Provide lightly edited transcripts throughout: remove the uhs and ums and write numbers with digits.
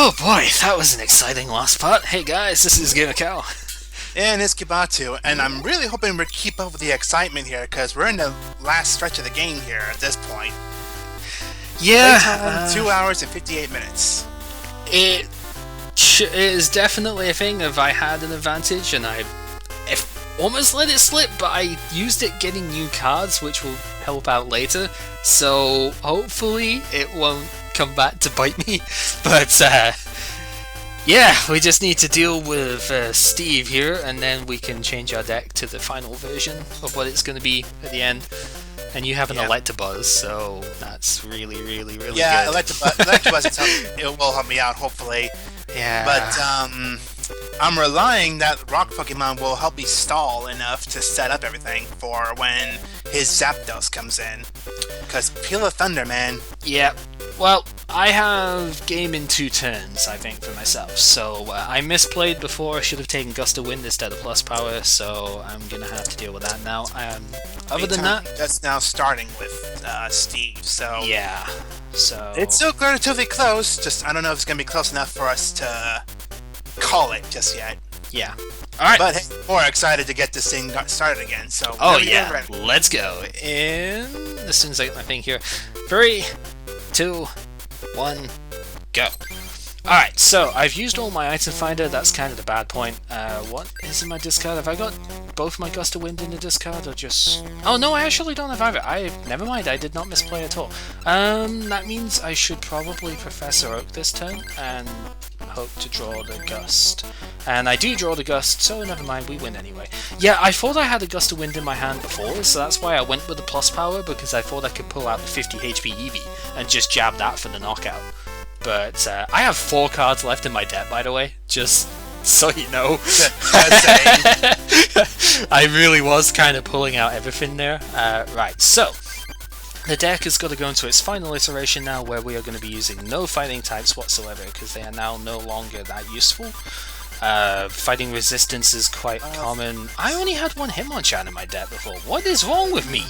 Oh boy, that was an exciting last part. Hey guys, this is GBC. And it's Kibatu, and I'm really hoping we keep up with the excitement here, because we're in the last stretch of the game here at this point. Yeah, Playtime, 2 hours and 58 minutes. It is definitely a thing if I had an advantage, and I almost let it slip, but I used it getting new cards, which will help out later, so hopefully it won't come back to bite me. But yeah, we just need to deal with Steve here, and then we can change our deck to the final version of what it's going to be at the end. And you have an Electabuzz, so that's really good. Yeah, Electabuzz it will help me out, hopefully. Yeah. But I'm relying that Rock Pokemon will help me stall enough to set up everything for when his Zapdos comes in. Because Peal of Thunder, man. Yeah. Well, I have game in 2 turns, I think, for myself. So I misplayed before. I should have taken Gust of Wind instead of Plus Power, so I'm going to have to deal with that now. Other than that... That's now starting with Steve, so... Yeah, so... It's still relatively close, just I don't know if it's going to be close enough for us to call it just yet. Yeah. Alright. But hey, more excited to get this thing started again, so... Oh yeah, let's go. And as soon as I get my thing here... 3, 2, 1, go. Alright, so I've used all my item finder. That's kind of the bad point. What is in my discard? Have I got both my Gust of Wind in the discard, or just... Oh no, I actually don't have either. Never mind, I did not misplay at all. That means I should probably Professor Oak this turn, and hope to draw the Gust. And I do draw the Gust, so never mind, we win anyway. Yeah, I thought I had a Gust of Wind in my hand before, so that's why I went with the Plus Power, because I thought I could pull out the 50 HP Eevee, and just jab that for the knockout. But I have 4 cards left in my deck, by the way, just so you know. I really was kind of pulling out everything there. Right, so the deck has got to go into its final iteration now, where we are going to be using no fighting types whatsoever, because they are now no longer that useful. Fighting resistance is quite common. I only had 1 Hitmonchan in my deck before. What is wrong with me?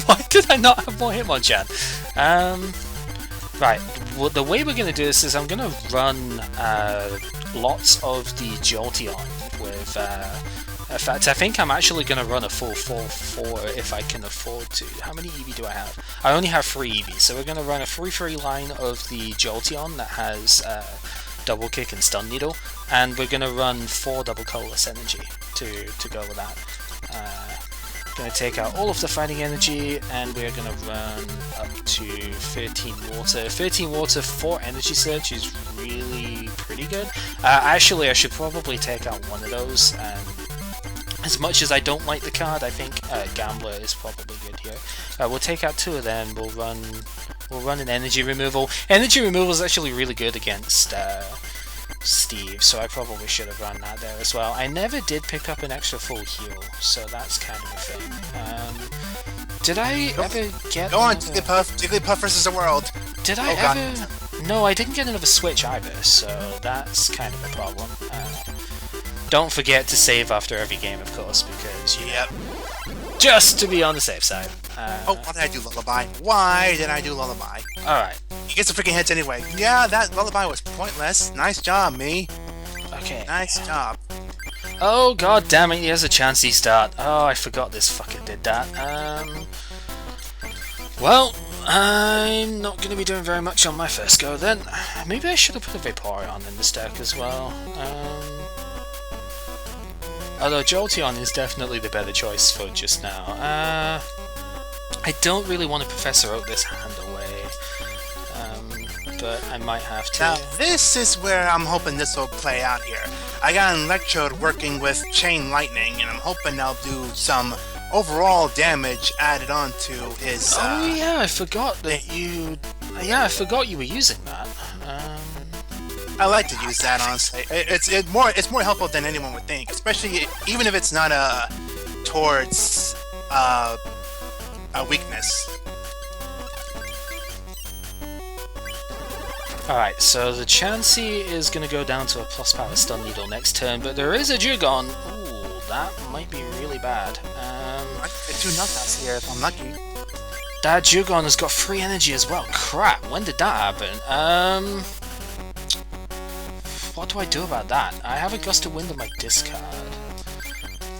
Why did I not have more Hitmonchan? Right, well, the way we're going to do this is I'm going to run lots of the Jolteon with... in fact, I think I'm actually going to run a full 4-4 if I can afford to. How many Eevee do I have? I only have 3 Eevee, so we're going to run a 3-3 line of the Jolteon that has Double Kick and Stun Needle, and we're going to run 4 Double Colorless Energy to go with that. Going to take out all of the fighting energy, and we're going to run up to 13 water. 13 water for energy surge is really pretty good. Actually, I should probably take out one of those. As much as I don't like the card, I think Gambler is probably good here. We'll take out 2 of them. We'll run an energy removal. Energy removal is actually really good against Steve, so I probably should have run that there as well. I never did pick up an extra full heal, so that's kind of a thing. Did I ever get... Go on, Jigglypuff versus the world! Did I ever... God. No, I didn't get another switch either, so that's kind of a problem. Don't forget to save after every game, of course, because, you know, just to be on the safe side. Why did I do Lullaby? Why did I do Lullaby? Alright. He gets the freaking hits anyway. Yeah, that Lullaby was pointless. Nice job, me. Okay. Nice job. Oh, god damn it, he has a chancey start. Oh, I forgot this fucker did that. Well, I'm not going to be doing very much on my first go then. Maybe I should have put a Vaporeon in this deck as well. Although Jolteon is definitely the better choice for just now. I don't really want to Professor Oak this hand away, but I might have to. Now, this is where I'm hoping this will play out here. I got an Electrode working with Chain Lightning, and I'm hoping I'll do some overall damage added on to his... Oh yeah, I forgot that you... Yeah, I forgot you were using that. I like to use that, honestly. It's more helpful than anyone would think, especially even if it's not towards a weakness. Alright, so the Chansey is going to go down to a Plus Power Stun Needle next turn, but there is a Jugon. Ooh, that might be really bad. I could get 2 knockouts here if I'm lucky. That Jugon has got free energy as well. Crap, when did that happen? what do I do about that? I have a Gust of Wind in my discard.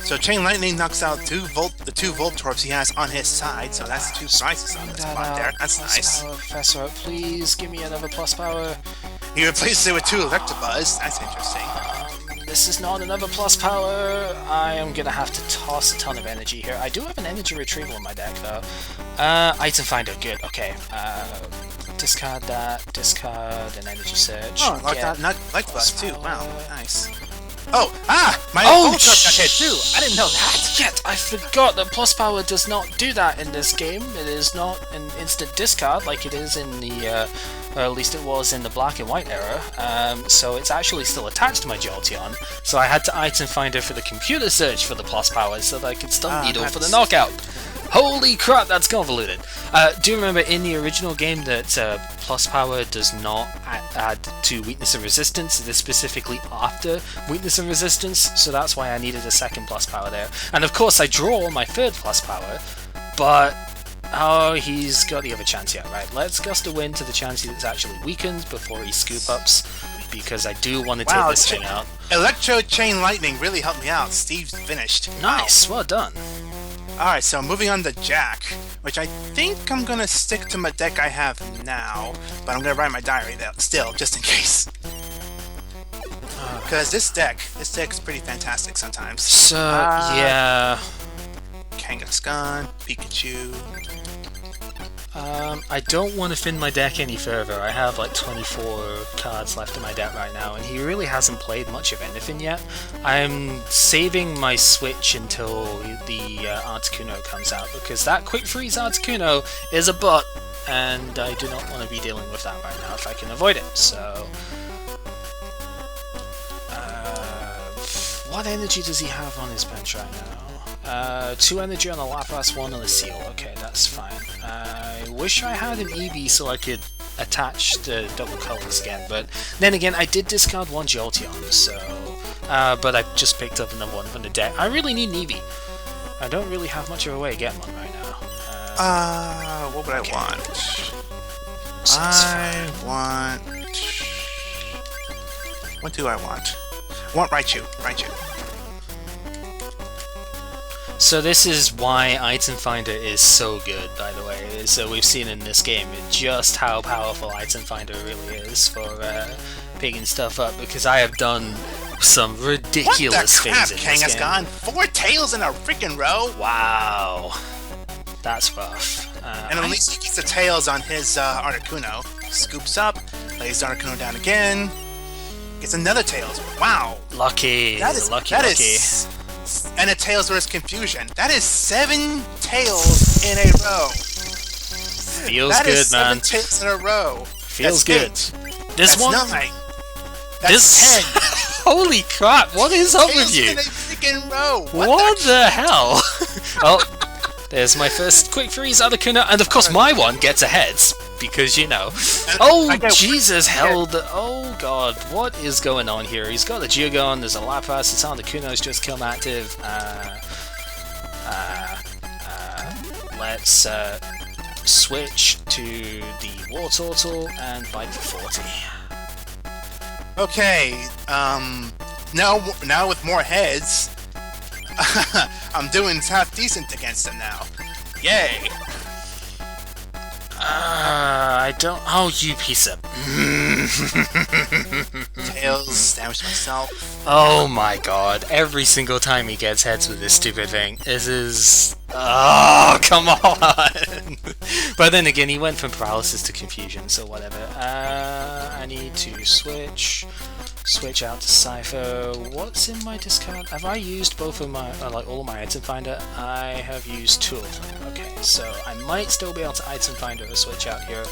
So Chain Lightning knocks out the two Voltorbs he has on his side, so that's 2 prizes on the spot there. That's nice. Power, Professor, please give me another plus power. He replaces it with 2 Electabuzz. That's interesting. This is not another plus power. I am gonna have to toss a ton of energy here. I do have an energy retrieval in my deck though. Item finder, good. Okay. Discard that. Discard an energy search. Oh, not Electabuzz too. Wow, nice. Oh, my Oh, Voltorb got hit too. I didn't know that. Shit, I forgot that plus power does not do that in this game. It is not an instant discard like it is in the, or at least it was in the black and white era. So it's actually still attached to my Jolteon. So I had to item finder for the computer search for the plus power so that I could stun Needle for the knockout. Holy crap, that's convoluted. Do you remember in the original game that plus power does not add to weakness and resistance? It is specifically after weakness and resistance, so that's why I needed a second plus power there. And of course I draw my third plus power, but oh, he's got the other chance yet. Right, let's Gust of Wind to the chance that's actually weakened before he scoop ups, because I do want to take this thing out. Electro Chain Lightning really helped me out. Steve's finished. Nice, well done. Alright, so moving on to Jack, which I think I'm gonna stick to my deck I have now, but I'm gonna write my diary though, still, just in case. Because this deck's pretty fantastic sometimes. So, yeah. Kangaskhan, Pikachu. I don't want to thin my deck any further. I have like 24 cards left in my deck right now, and he really hasn't played much of anything yet. I'm saving my switch until the Articuno comes out, because that Quick Freeze Articuno is a butt, and I do not want to be dealing with that right now if I can avoid it, so... what energy does he have on his bench right now? 2 energy on a Lapras, 1 on a Seal. Okay, that's fine. I wish I had an Eevee so I could attach the double colors again, but then again, I did discard 1 Jolteon, so... but I just picked up another one from the deck. I really need an Eevee. I don't really have much of a way of getting one right now. What would I want? What do I want? I want Raichu. So this is why Item Finder is so good, by the way. So we've seen in this game just how powerful Item Finder really is for picking stuff up, because I have done some ridiculous things in this game. Kangaskhan? 4 tails in a freaking row? Wow. That's rough. And at least he gets the tails on his Articuno. Scoops up, lays Articuno down again, gets another tails. Wow. Lucky. Lucky. And a tails versus confusion. That is 7 tails in a row. Feels good, man. 7 tails in a row. Feels good. 8. This That's one. 9. That's 10. Holy crap! What is up with you? In a freaking row. What the hell? Oh, there's my first Quick Freeze Articuno, and of course my one gets ahead because you know. Oh Jesus! Held. Oh God! What is going on here? He's got a Geogon. There's a Lapras. His Articuno's just come active. Let's switch to the Wartortle and bite for 40. Okay. Now with more heads, I'm doing half decent against them now. Yay! I don't. Oh, you piece of. Tails, damaged myself. Oh my god! Every single time he gets heads with this stupid thing, this is. Oh, come on! But then again, he went from paralysis to confusion, so whatever. I need to switch out to Cypher. What's in my discard? Have I used both of my, like all of my item finder? I have used 2 of them. Okay, so I might still be able to item finder a switch out here.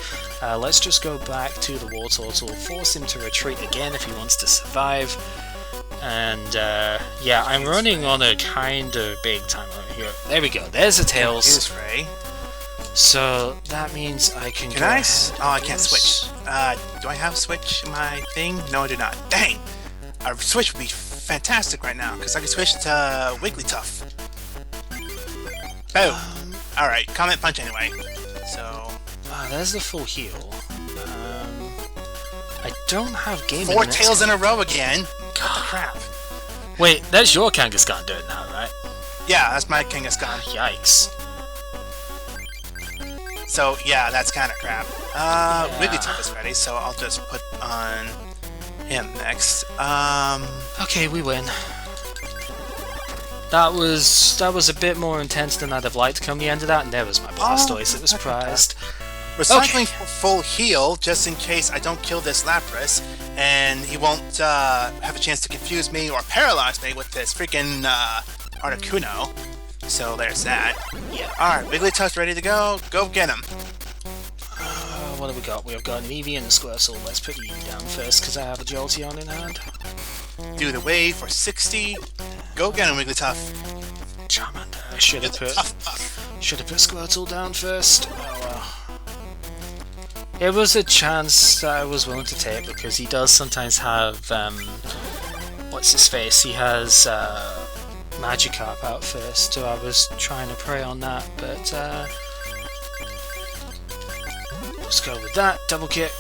Let's just go back to the Wartortle, force him to retreat again if he wants to survive. And yeah, I'm running on a kind of big time limit here. There we go. There's the tails. So that means I can. Can I? Oh, I can't switch. Do I have switch in my thing? No, I do not. Dang! A switch would be fantastic right now because I can switch to Wigglytuff. Oh, all right. Comment punch anyway. So. There's the full heal. I don't have game. Four tails in a row again. What the crap? Wait, that's your Kangaskhan doing now, right? Yeah, that's my Kangaskhan. Yikes. So yeah, that's kind of crap. Wigglytuff is ready, so I'll just put on him next. Okay, we win. That was a bit more intense than I'd have liked to come the end of that, and there was my Blastoise that was prized. Recycling for full heal, just in case I don't kill this Lapras, and he won't have a chance to confuse me or paralyze me with this freaking Articuno. So there's that. Yeah. Alright, Wigglytuff's ready to go. Go get him. What have we got? We've got an Eevee and a Squirtle. Let's put Eevee down first, because I have a Jolteon in hand. Do the wave for 60. Go get him, Wigglytuff. Charmander. I should have put Squirtle down first. Oh well. It was a chance that I was willing to take, because he does sometimes have what's his face? He has Magikarp out first, so I was trying to prey on that, but let's go with that. Double kick.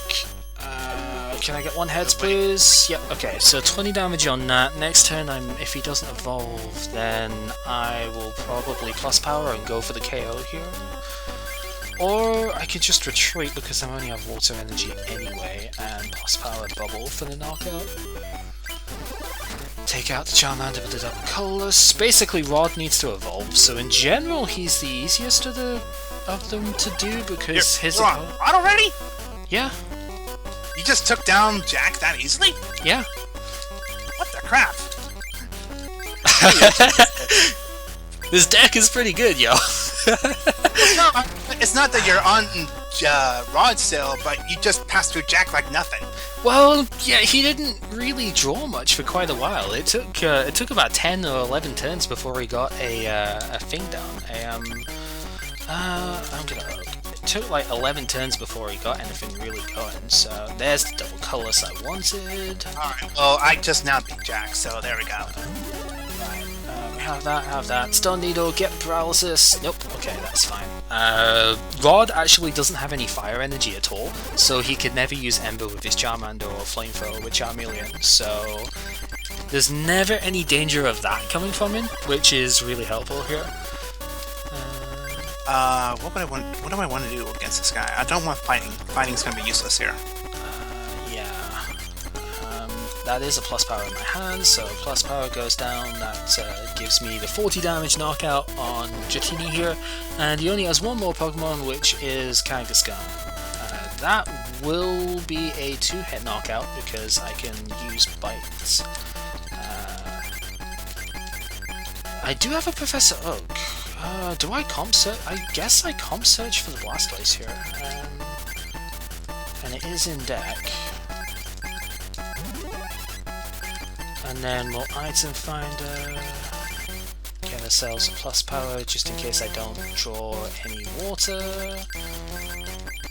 Can I get one heads, please? Yep, okay, so 20 damage on that. Next turn, if he doesn't evolve, then I will probably plus power and go for the KO here. Or I could just retreat because I only have water energy anyway, and plus power bubble for the knockout. Take out the Charmander with the double colorless. Basically, Rod needs to evolve, so in general, he's the easiest of them to do because his. Rod already? Yeah. You just took down Jack that easily? Yeah. What the crap? This deck is pretty good, yo. No, it's not that you're on Rod still, but you just passed through Jack like nothing. Well, yeah, he didn't really draw much for quite a while. It took about 10 or 11 turns before he got a thing down. I'm gonna. It took like 11 turns before he got anything really going. So there's the double colorless I wanted. All right. Well, I just now beat Jack, so there we go. Right. We have that. Stun Needle, get paralysis. Nope. Okay, that's fine. Rod actually doesn't have any fire energy at all, so he could never use Ember with his Charmander or Flamethrower with Charmeleon, so there's never any danger of that coming from him, which is really helpful here. What do I want to do against this guy? I don't want fighting. Fighting's gonna be useless here. Yeah. That is a plus power in my hand, so plus power goes down. That gives me the 40 damage knockout on Dratini here, and he only has one more Pokemon, which is Kangaskhan. That will be a 2-hit knockout because I can use Bites. I do have a Professor Oak. Do I comp search? I guess I comp search for the Blastoise here. And it is in deck. And then we'll item finder. Get ourselves a plus power just in case I don't draw any water.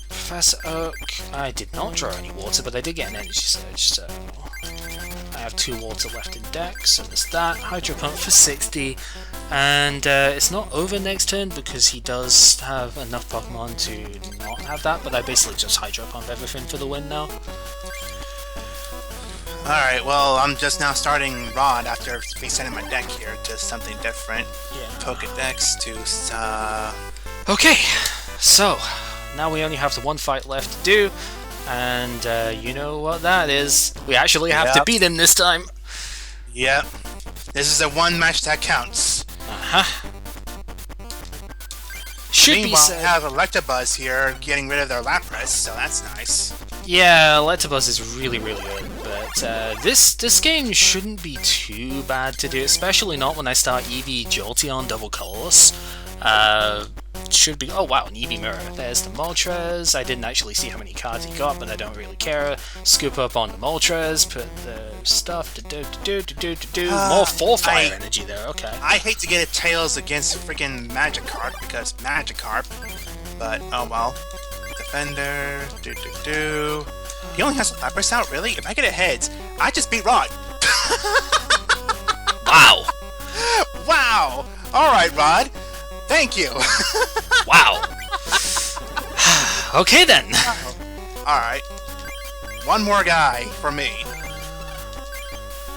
Professor Oak. I did not draw any water, but I did get an energy surge, so I have 2 water left in deck, so there's that. Hydro Pump for 60. And it's not over next turn because he does have enough Pokemon to not have that, but I basically just Hydro Pump everything for the win now. Alright, well, I'm just now starting Rod after resetting my deck here to something different. Yeah. Pokedex to... Okay, so now we only have the one fight left to do, and you know what that is. We actually have to beat him this time. Yep. This is a one match that counts. Uh-huh. Should be said. Meanwhile, I have Electabuzz here getting rid of their Lapras, so that's nice. Yeah, Electabuzz is really, really good, but this game shouldn't be too bad to do, especially not when I start Eevee Jolteon double colorless. Should be... Oh wow, an Eevee Mirror. There's the Moltres. I didn't actually see how many cards he got, but I don't really care. Scoop up on the Moltres, put the stuff... More 4-fire energy there, okay. I hate to get it Tails against freaking Magikarp, because Magikarp, but oh well. Defender... He only has Lapras out, really? If I get a Heads, I just beat Rod. Wow! Wow! Alright, Rod. Thank you! Wow! Okay then! Alright. one more guy for me.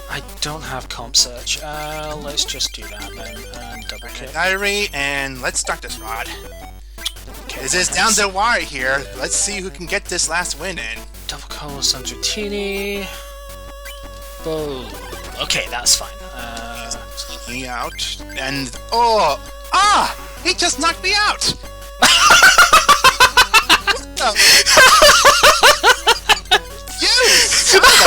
I don't have comp search. Let's just do that then. And double kick. Diary, and let's start this rod. Okay, This is down to the wire here. Let's see who can get this last win in. double colors on Dratini. Boom. Okay, that's fine. Me out, and oh, he just knocked me out. What the? You son of a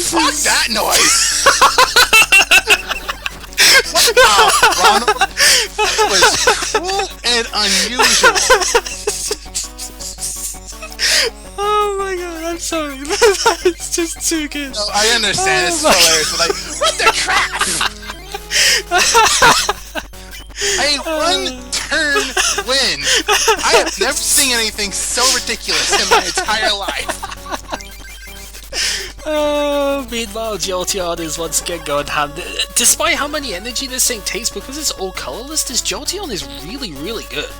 Fuck that noise! Wow, Ronald, that was cruel and unusual. Oh my god, I'm sorry. That's just too good. No, I understand, it's hilarious, but like, what the crap? A one-turn win! I have never seen anything so ridiculous in my entire life. Meanwhile, Jolteon is once again going ham. Despite how many energy this thing takes, because it's all colorless, this Jolteon is really, really good.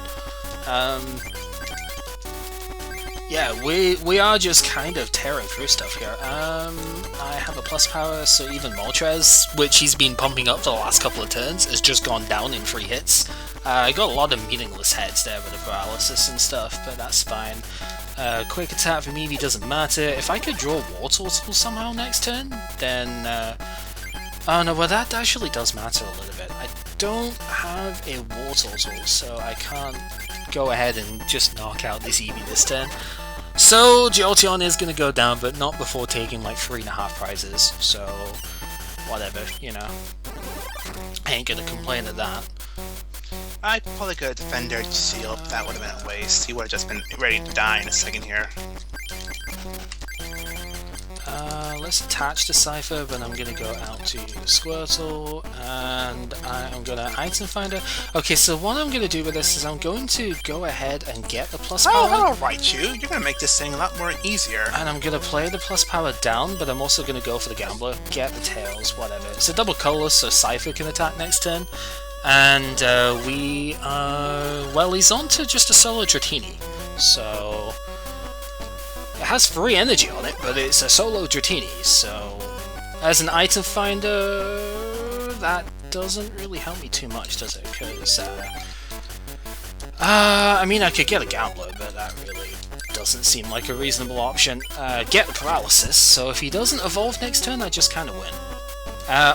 Yeah, we are just kind of tearing through stuff here. I have a plus power, so even Moltres, which he's been pumping up for the last couple of turns, has just gone down in 3 hits. I got a lot of meaningless heads there with the paralysis and stuff, but that's fine. Quick attack for Eevee doesn't matter. If I could draw War Turtle somehow next turn, then... oh no, well that actually does matter a little bit. I don't have a War Turtle, so I can't go ahead and just knock out this Eevee this turn. So Jolteon is going to go down, but not before taking like 3.5 prizes, so whatever, you know. I ain't going to complain at that. I probably could have defended Seal, but that would have been a waste. He would have just been ready to die in a second here. Let's attach the Cypher, but I'm going to go out to Squirtle, and I'm going to item finder. Okay, so what I'm going to do with this is I'm going to go ahead and get the plus power. Oh, alright, you're going to make this thing a lot more easier. And I'm going to play the plus power down, but I'm also going to go for the Gambler, get the Tails, whatever. It's a double color, so Cypher can attack next turn. And we are... well, he's on to just a solo Dratini, so... it has 3 energy on it, but it's a solo Dratini, so... as an item finder, that doesn't really help me too much, does it? Because, I mean, I could get a Gambler, but that really doesn't seem like a reasonable option. Get the Paralysis, so if he doesn't evolve next turn, I just kind of win.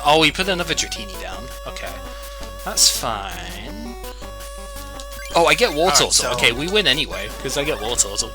Oh, we put another Dratini down. Okay. That's fine. Oh, I get War Turtle. So... okay, we win anyway, because I get War Turtle.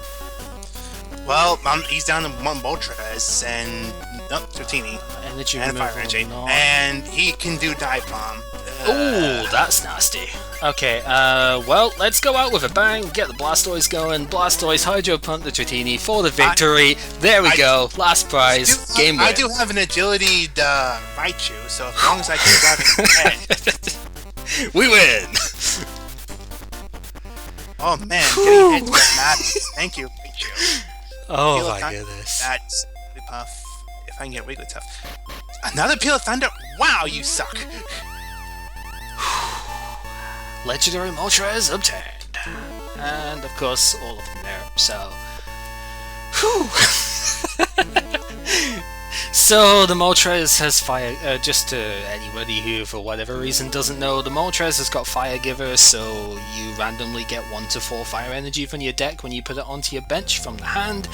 Well, he's down to 1 Moltres and... nope, Dratini. Energy and Fire Energy. And he can do Dive Bomb. Ooh, that's nasty. Okay, well, let's go out with a bang, get the Blastoise going. Blastoise Hydro Pump the Dratini for the victory. There we go, last prize, game win. I do have an agility Raichu, so as long as I can grab it head. We win! Oh man, getting hit with that. Thank you, Raichu. Oh my goodness. That's Wigglytuff. If I can get Wigglytuff. Another Peal of Thunder? Wow, you suck! Legendary Moltres obtained. And of course, all of them there, so... whew! So, the Moltres has fire... just to anybody who, for whatever reason, doesn't know, the Moltres has got Fire Giver, so you randomly get 1 to 4 Fire Energy from your deck when you put it onto your bench from the hand.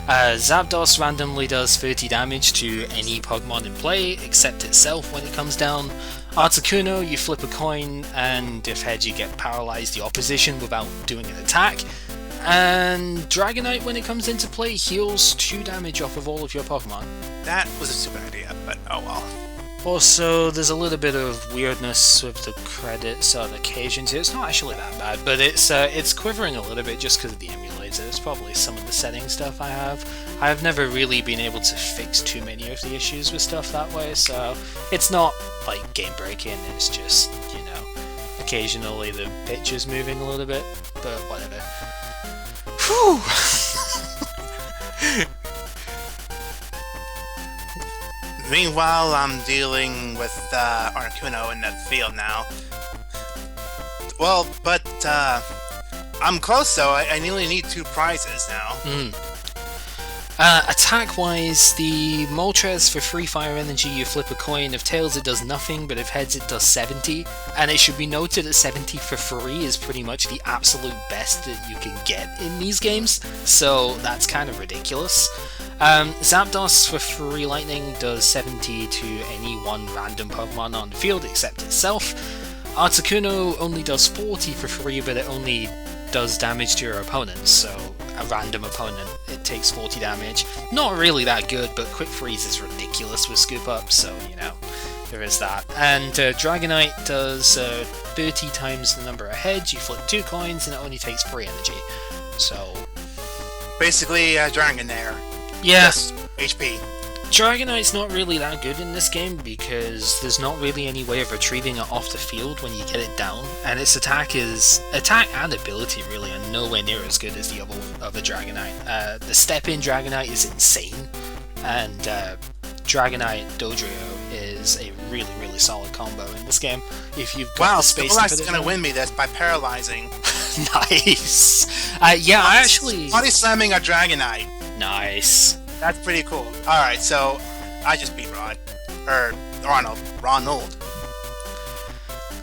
Zapdos randomly does 30 damage to any Pokemon in play, except itself when it comes down. Articuno, you flip a coin, and if head you get paralyzed the opposition without doing an attack. And Dragonite, when it comes into play, heals 2 damage off of all of your Pokemon. That was a stupid idea, but oh well. Also, there's a little bit of weirdness with the credits on occasions. It's not actually that bad, but it's quivering a little bit just because of the emulator. It's probably some of the setting stuff I have. I've never really been able to fix too many of the issues with stuff that way, so it's not like game breaking. It's just, you know, occasionally the picture's moving a little bit, but whatever. Whew! Meanwhile, I'm dealing with Articuno in the field now. Well, but I'm close though. I nearly need 2 prizes now. Attack-wise, the Moltres for free fire energy, you flip a coin. If tails, it does nothing, but if heads, it does 70. And it should be noted that 70 for free is pretty much the absolute best that you can get in these games, so that's kind of ridiculous. Zapdos for free lightning does 70 to any one random Pokemon on the field except itself. Articuno only does 40 for free, but it only does damage to your opponents, so a random opponent, it takes 40 damage. Not really that good, but Quick Freeze is ridiculous with Scoop Up, so, you know, there is that. And Dragonite does 30 times the number of heads, you flip 2 coins, and it only takes 3 energy. So... basically, Dragonair. Yeah. Yes, HP. Dragonite's not really that good in this game because there's not really any way of retrieving it off the field when you get it down, and its attack and ability really are nowhere near as good as the other Dragonite. The step-in Dragonite is insane, and Dragonite Dodrio is a really, really solid combo in this game. If you've got the space to put it gonna down. win me this by paralyzing. Nice. Yeah, I actually body slamming a Dragonite. Nice. That's pretty cool. Alright, so I just beat Ronald.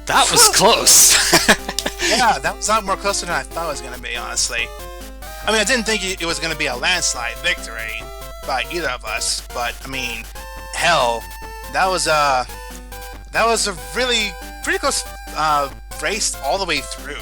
That was close. Yeah, that was a lot more closer than I thought it was going to be, honestly. I mean, I didn't think it was going to be a landslide victory by either of us, but, I mean, hell, that was a really pretty close race all the way through.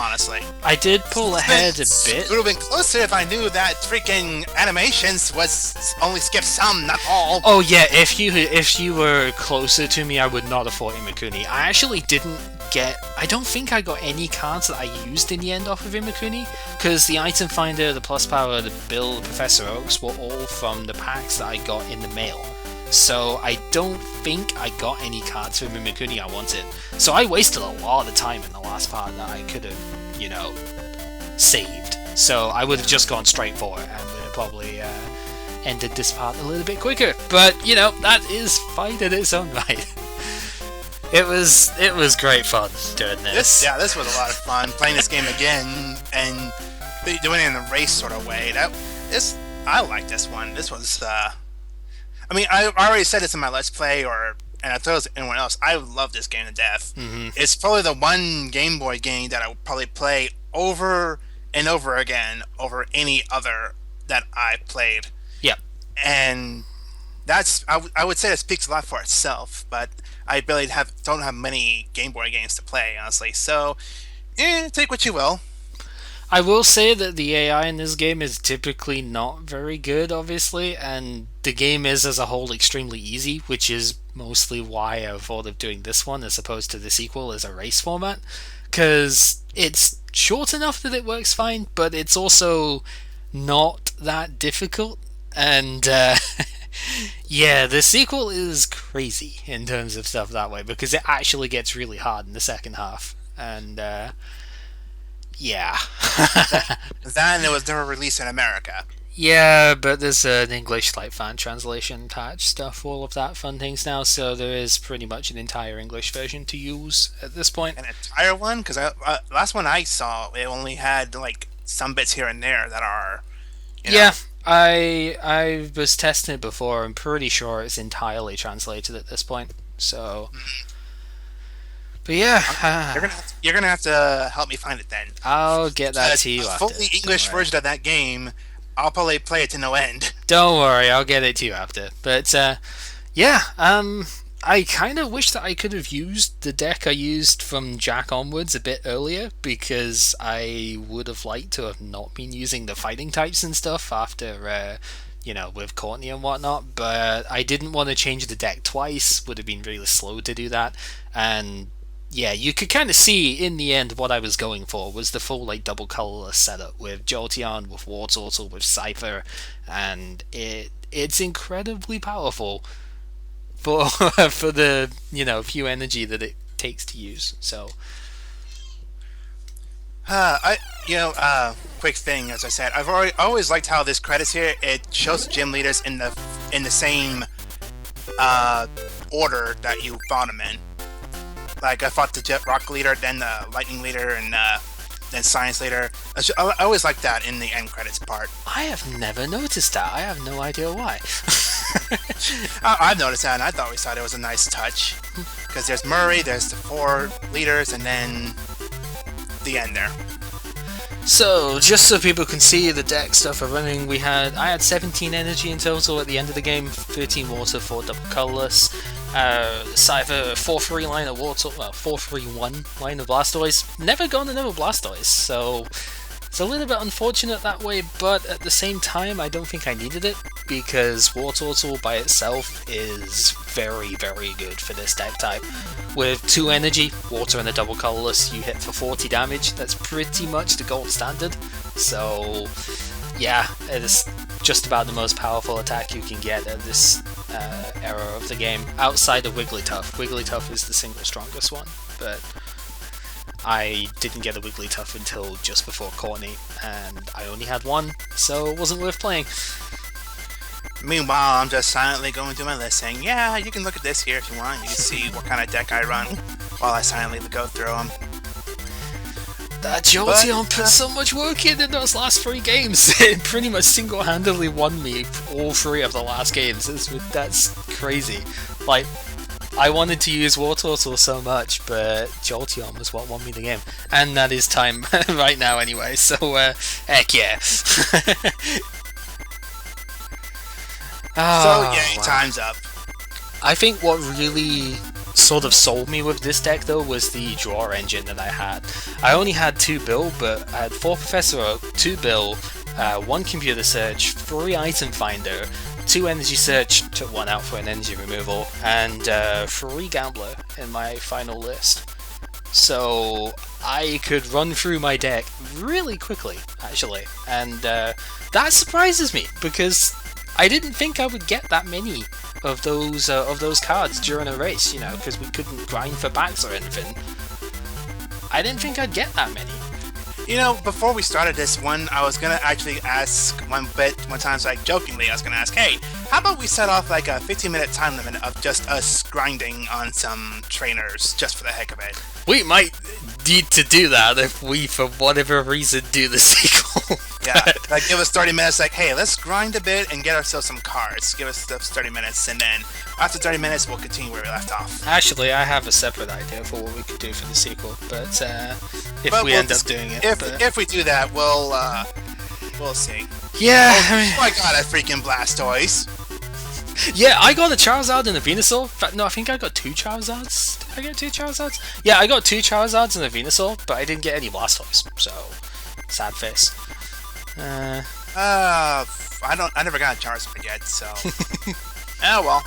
Honestly, I did pull ahead a bit. It would have been closer if I knew that freaking animations was only skip some, not all. Oh yeah, if you were closer to me, I would not have fought Imakuni. I actually didn't get... I don't think I got any cards that I used in the end off of Imakuni, because the item finder, the plus power, the bill, the Professor Oaks were all from the packs that I got in the mail. So I don't think I got any cards from Imakuni I wanted. So I wasted a lot of time in the last part that I could have, you know, saved. So I would have just gone straight for it and would have probably ended this part a little bit quicker. But, you know, that is fine in its own right. It was great fun doing this. This was a lot of fun, playing this game again and doing it in a race sort of way. I like this one. This was... I mean, I already said this in my Let's Play, and I told anyone else, I love this game to death. It's probably the one Game Boy game that I would probably play over and over again over any other that I played. Yep. And that's, I would say that speaks a lot for itself, but I really don't have many Game Boy games to play, honestly. So, take what you will. I will say that the AI in this game is typically not very good, obviously, and the game is as a whole extremely easy, which is mostly why I thought of doing this one as opposed to the sequel as a race format, because it's short enough that it works fine, but it's also not that difficult, and yeah, the sequel is crazy in terms of stuff that way, because it actually gets really hard in the second half, and yeah. Then it was never released in America. Yeah, but there's an English like fan translation patch stuff, all of that fun things now, so there is pretty much an entire English version to use at this point. An entire one? Because last one I saw, it only had like some bits here and there that are, you know. Yeah, I was testing it before. I'm pretty sure it's entirely translated at this point. So, but yeah, you're gonna have to help me find it then. I'll get that to you after. A fully English version of that game, I'll probably play it to no end. Don't worry, I'll get it to you after. But yeah, I kind of wish that I could have used the deck I used from Jack onwards a bit earlier, because I would have liked to have not been using the fighting types and stuff after, you know, with Courtney and whatnot, but I didn't want to change the deck twice, would have been really slow to do that, and yeah, you could kind of see in the end what I was going for was the full like double colorless setup with Jolteon, with Wartortle, with Cypher, and it's incredibly powerful for for the, you know, few energy that it takes to use. So quick thing, as I said, always liked how this credits here, it shows the gym leaders in the same order that you fought him in. Like, I fought the Jet Rock leader, then the Lightning leader, and then Science leader. I always like that in the end credits part. I have never noticed that. I have no idea why. I've noticed that, and I always thought it was a nice touch. Because there's Murray, there's the 4 leaders, and then the end there. So, just so people can see the deck stuff are running, I had 17 energy in total at the end of the game, 13 water, 4 double colorless, Cypher 4-3 line of water, well, 4-3-1 line of Blastoise. Never gone another Blastoise, so it's a little bit unfortunate that way, but at the same time, I don't think I needed it, because Wartortle by itself is very, very good for this deck type. With 2 energy, water and a double colorless, you hit for 40 damage. That's pretty much the gold standard. So, yeah, it is just about the most powerful attack you can get at this era of the game, outside of Wigglytuff. Wigglytuff is the single strongest one, but I didn't get a Wigglytuff until just before Courtney, and I only had one, so it wasn't worth playing. Meanwhile, I'm just silently going through my list saying, yeah, you can look at this here if you want. You can see what kind of deck I run while I silently go through them. That Jolteon put so much work in those last 3 games. It pretty much single-handedly won me all 3 of the last games. That's crazy. Like, I wanted to use Wartortle so much, but Jolteon was what won me the game. And that is time right now anyway, so heck yeah. So, yay, time's up. I think what really sort of sold me with this deck, though, was the draw engine that I had. I only had 2 Bill, but I had 4 Professor Oak, 2 Bill, 1 Computer Search, 3 Item Finder, 2 Energy Search, took 1 out for an energy removal, and 3 Gambler in my final list. So I could run through my deck really quickly, actually, and that surprises me, because I didn't think I would get that many of those cards during a race, you know, because we couldn't grind for packs or anything. I didn't think I'd get that many. You know, before we started this one, I was gonna actually ask one time, like jokingly, I was gonna ask, hey, how about we set off like a 15-minute time limit of just us grinding on some trainers just for the heck of it? We might need to do that if we, for whatever reason, do the sequel. Yeah, like give us 30 minutes, like, hey, let's grind a bit and get ourselves some cards. Give us those 30 minutes, and then after 30 minutes, we'll continue where we left off. Actually, I have a separate idea for what we could do for the sequel, but if we end up doing it. If we do that, we'll see. Yeah, oh my god, a freaking Blastoise! Yeah, I got a Charizard and a Venusaur. In fact, no, I think I got 2 Charizards. Did I get 2 Charizards? Yeah, I got 2 Charizards and a Venusaur, but I didn't get any Blastoise, so sad face. I never got a Charizard yet, so oh well.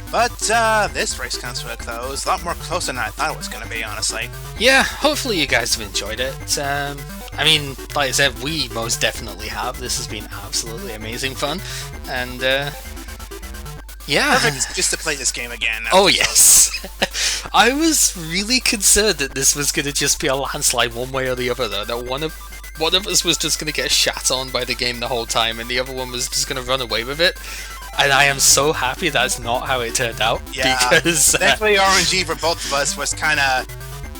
But this race comes to a close. A lot more closer than I thought it was going to be, honestly. Yeah, hopefully you guys have enjoyed it. I mean, like I said, we most definitely have. This has been absolutely amazing fun, and yeah. Perfect just to play this game again. Oh yes. I was really concerned that this was going to just be a landslide one way or the other, though. That one of us was just going to get shat on by the game the whole time, and the other one was just going to run away with it. And I am so happy that's not how it turned out. Yeah, because thankfully RNG for both of us was kind of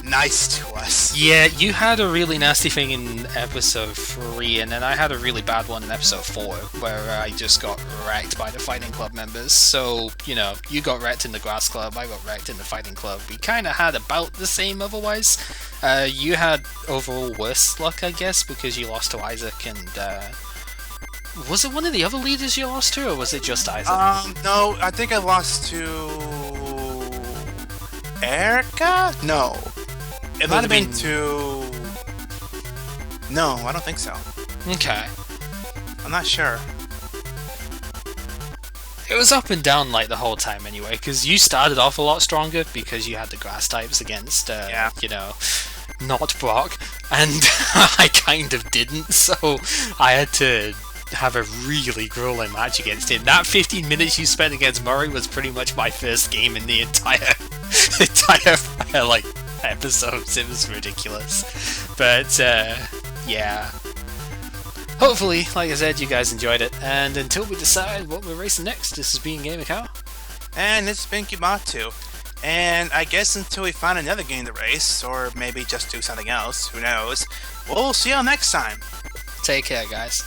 nice to us. Yeah, you had a really nasty thing in episode 3, and then I had a really bad one in episode 4, where I just got wrecked by the Fighting Club members. So, you know, you got wrecked in the Grass Club, I got wrecked in the Fighting Club. We kind of had about the same otherwise. You had overall worse luck, I guess, because you lost to Isaac and... was it one of the other leaders you lost to, or was it just Isaac? No, I think I lost to... Erica? No. It might have been to... No, I don't think so. Okay. I'm not sure. It was up and down like the whole time anyway, because you started off a lot stronger because you had the grass types against, you know, not Brock, and I kind of didn't, so I had to have a really grueling match against him. That 15 minutes you spent against Murray was pretty much my first game in the entire like episodes. It was ridiculous, but yeah. hopefully, like I said, you guys enjoyed it. And until we decide what we're racing next, this has been Gamer Cow. And it's been Kibatu. And I guess until we find another game to race, or maybe just do something else, who knows, we'll see y'all next time. Take care, guys.